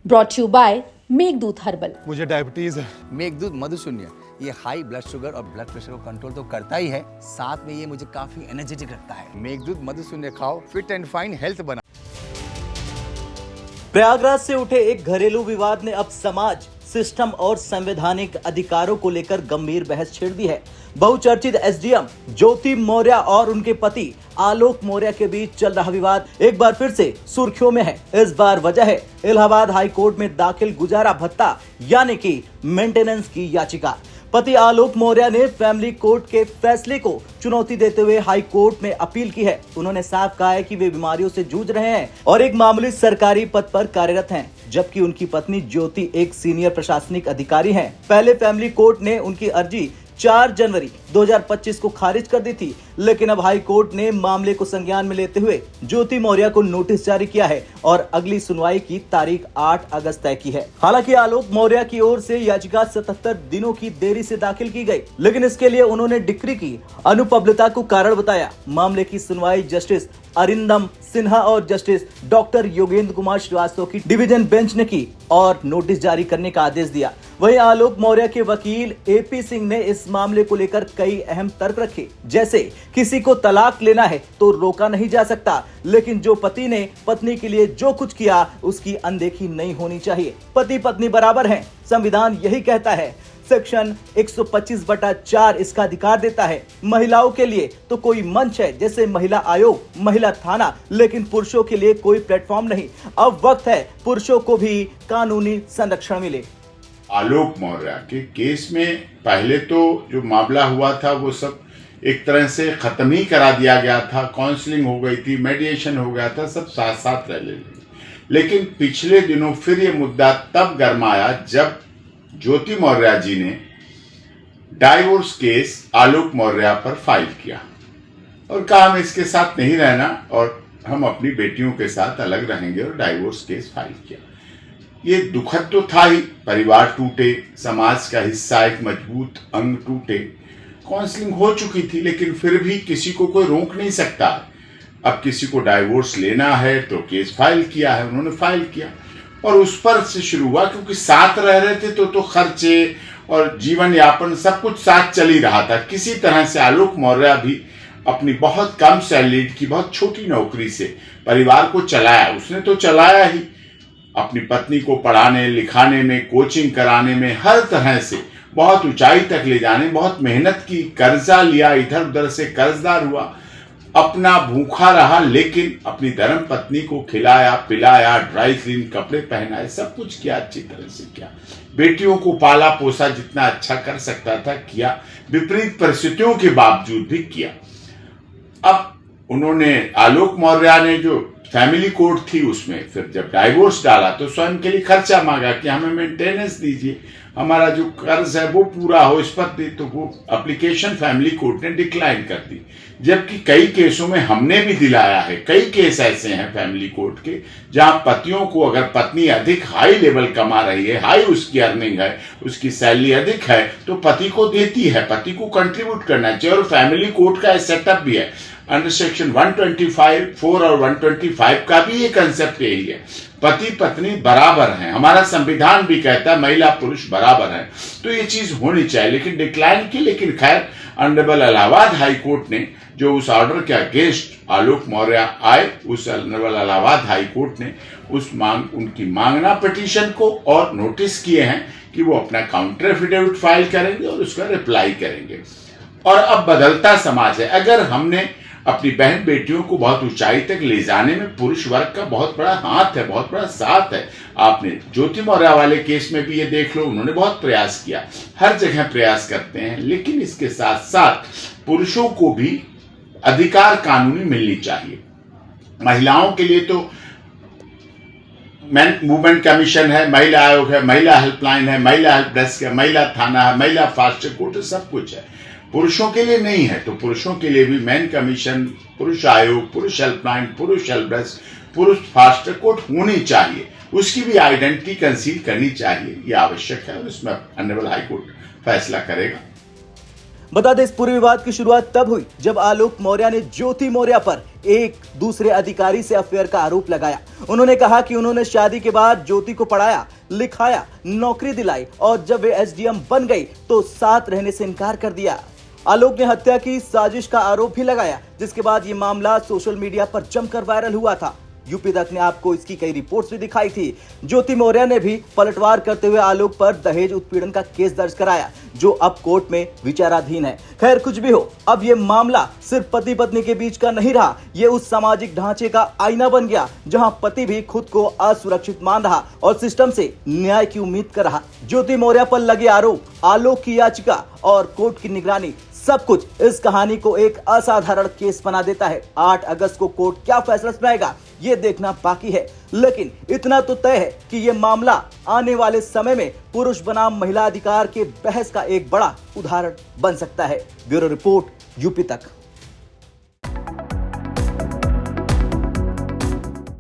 Brought you by Meghdoot herbal. मुझे diabetes है। मेघदूत मधुशून्य ये हाई ब्लड शुगर और ब्लड प्रेशर को कंट्रोल तो करता ही है, साथ में ये मुझे काफी एनर्जेटिक रखता है। मेघदूत मधुशून्य खाओ, फिट एंड फाइन हेल्थ बना। प्रयागराज से उठे एक घरेलू विवाद ने अब समाज, सिस्टम और संवैधानिक अधिकारों को लेकर गंभीर बहस छेड़ दी है। बहुचर्चित एसडीएम ज्योति मौर्य और उनके पति आलोक मौर्य के बीच चल रहा विवाद एक बार फिर से सुर्खियों में है। इस बार वजह है इलाहाबाद हाई कोर्ट में दाखिल गुजारा भत्ता यानी कि मेंटेनेंस की याचिका। पति आलोक मौर्य ने फैमिली कोर्ट के फैसले को चुनौती देते हुए हाई कोर्ट में अपील की है। उन्होंने साफ कहा है कि वे बीमारियों से जूझ रहे हैं और एक मामूली सरकारी पद पर कार्यरत हैं, जबकि उनकी पत्नी ज्योति एक सीनियर प्रशासनिक अधिकारी हैं। पहले फैमिली कोर्ट ने उनकी अर्जी 4 जनवरी 2025 को खारिज कर दी थी, लेकिन अब हाई कोर्ट ने मामले को संज्ञान में लेते हुए ज्योति मौर्य को नोटिस जारी किया है और अगली सुनवाई की तारीख 8 अगस्त तय की है। हालांकि आलोक मौर्य की ओर से याचिका 77 दिनों की देरी से दाखिल की गई, लेकिन इसके लिए उन्होंने डिक्री की अनुपलब्धता को कारण बताया। मामले की सुनवाई जस्टिस अरिंदम सिन्हा और जस्टिस डॉक्टर योगेंद्र कुमार श्रीवास्तव की डिवीजन बेंच ने की और नोटिस जारी करने का आदेश दिया। वहीं आलोक मौर्य के वकील एपी सिंह ने इस मामले को लेकर कई अहम तर्क रखे, जैसे किसी को तलाक लेना है तो रोका नहीं जा सकता, लेकिन जो पति ने पत्नी के लिए जो कुछ किया उसकी अनदेखी नहीं होनी चाहिए। पति पत्नी बराबर हैं, संविधान यही कहता है। सेक्शन 125/4 इसका अधिकार देता है। महिलाओं के लिए तो कोई मंच है जैसे महिला आयोग, महिला थाना, लेकिन पुरुषों के लिए कोई प्लेटफॉर्म नहीं। अब वक्त है पुरुषों को भी कानूनी संरक्षण मिले। आलोक मौर्य के केस में पहले तो जो मामला हुआ था वो सब एक तरह से खत्म ही करा दिया गया था। काउंसलिंग हो गई थी, मेडिएशन हो गया था, सब साथ साथ रह ले। लेकिन पिछले दिनों फिर ये मुद्दा तब गरमाया जब ज्योति मौर्य जी ने डाइवोर्स केस आलोक मौर्य पर फाइल किया और कहा हम इसके साथ नहीं रहना और हम अपनी बेटियों के साथ अलग रहेंगे, और डाइवोर्स केस फाइल किया। ये दुखद तो था ही, परिवार टूटे, समाज का हिस्सा एक मजबूत अंग टूटे। काउंसलिंग हो चुकी थी, लेकिन फिर भी किसी को कोई रोक नहीं सकता। अब किसी को डाइवोर्स लेना है तो केस फाइल किया है, उन्होंने फाइल किया और उस पर से शुरू हुआ, क्योंकि साथ रह रहे थे तो खर्चे और जीवन यापन सब कुछ साथ चल ही रहा था। किसी तरह से आलोक मौर्य भी अपनी बहुत कम सैलरी की बहुत छोटी नौकरी से परिवार को चलाया। उसने तो चलाया ही, अपनी पत्नी को पढ़ाने लिखाने में, कोचिंग कराने में, हर तरह से बहुत ऊंचाई तक ले जाने बहुत मेहनत की, कर्जा लिया, इधर उधर से कर्जदार हुआ, अपना भूखा रहा, लेकिन अपनी धर्म पत्नी को खिलाया पिलाया, ड्राई क्लीन कपड़े पहनाए, सब कुछ किया, अच्छी तरह से किया। बेटियों को पाला पोसा, जितना अच्छा कर सकता था किया, विपरीत परिस्थितियों के बावजूद भी किया। अब उन्होंने आलोक मौर्य ने जो फैमिली कोर्ट थी उसमें फिर जब डाइवोर्स डाला तो स्वयं के लिए खर्चा मांगा कि हमें मेंटेनेंस दीजिए, हमारा जो कर्ज है वो पूरा हो, इस पर दे। तो वो एप्लीकेशन फैमिली कोर्ट ने डिक्लाइन कर दी, जबकि कई केसों में हमने भी दिलाया है। कई केस ऐसे हैं फैमिली कोर्ट के जहां पतियों को, अगर पत्नी अधिक हाई लेवल कमा रही है, हाई उसकी अर्निंग है, उसकी सैलरी अधिक है, तो पति को देती है, पति को कंट्रीब्यूट करना चाहिए। और फैमिली कोर्ट का सेटअप भी है, अंडर सेक्शन 125(4) और 125 का भी ये कंसेप्ट यही है, पति पत्नी बराबर हैं। हमारा संविधान भी कहता है महिला पुरुष बराबर हैं, तो ये चीज होनी चाहिए, लेकिन डिक्लाइन की। लेकिन खैर ऑनरेबल इलाहाबाद हाई कोर्ट ने जो उस ऑर्डर के अगेंस्ट आलोक मौर्य आए, उस ऑनरेबल इलाहाबाद हाई कोर्ट ने उनकी मांगना पिटीशन को और नोटिस किए हैं कि वो अपना काउंटर एफिडेविट फाइल करेंगे और उसका रिप्लाई करेंगे। और अब बदलता समाज है, अगर हमने अपनी बहन बेटियों को बहुत ऊंचाई तक ले जाने में पुरुष वर्ग का बहुत बड़ा हाथ है, बहुत बड़ा साथ है। आपने ज्योति मौर्य वाले केस में भी ये देख लो, उन्होंने बहुत प्रयास किया, हर जगह प्रयास करते हैं। लेकिन इसके साथ साथ पुरुषों को भी अधिकार कानूनी मिलनी चाहिए। महिलाओं के लिए तो मैन मूवमेंट कमीशन है, महिला आयोग है, महिला हेल्पलाइन है, महिला हेल्प डेस्क है, महिला थाना है, महिला फास्ट ट्रैक कोर्ट है, सब कुछ है। पुरुषों के लिए नहीं है, तो पुरुषों के लिए भी मैन कमीशन, पुरुष आयोग, पुरुष हेल्पलाइन, पुरुष हेल्प डेस्क, पुरुष फास्ट ट्रैक कोर्ट होनी चाहिए। उसकी भी आइडेंटिटी कंसील करनी चाहिए, यह आवश्यक है और इसमें ऑनरेबल हाई कोर्ट फैसला करेगा। बता दें, इस पूरे विवाद की शुरुआत तब हुई जब आलोक मौर्य ने ज्योति मौर्य पर एक दूसरे अधिकारी से अफेयर का आरोप लगाया। उन्होंने कहा कि उन्होंने शादी के बाद ज्योति को पढ़ाया, लिखाया, नौकरी दिलाई और जब वे एसडीएम बन गई तो साथ रहने से इनकार कर दिया। आलोक ने हत्या की साजिश का आरोप भी लगाया, जिसके बाद ये मामला सोशल मीडिया पर जमकर वायरल हुआ था। यूपी तक ने आपको इसकी कई रिपोर्ट्स भी दिखाई थी। ज्योति मौर्य ने भी पलटवार करते हुए आलोक पर दहेज उत्पीड़न का केस दर्ज कराया, जो अब कोर्ट में विचाराधीन है। खैर कुछ भी हो, अब ये मामला सिर्फ पति पत्नी के बीच का नहीं रहा, ये उस सामाजिक ढांचे का आईना बन गया जहां पति भी खुद को असुरक्षित मान रहा और सिस्टम से न्याय की उम्मीद कर रहा। ज्योति मौर्य पर लगे आरोप, आलोक की याचिका और कोर्ट की निगरानी, सब कुछ इस कहानी को एक असाधारण केस बना देता है। 8 अगस्त को कोर्ट क्या फैसला सुनाएगा ये देखना बाकी है, लेकिन इतना तो तय है कि ये मामला आने वाले समय में पुरुष बनाम महिला अधिकार के बहस का एक बड़ा उदाहरण बन सकता है। ब्यूरो रिपोर्ट, यूपी तक।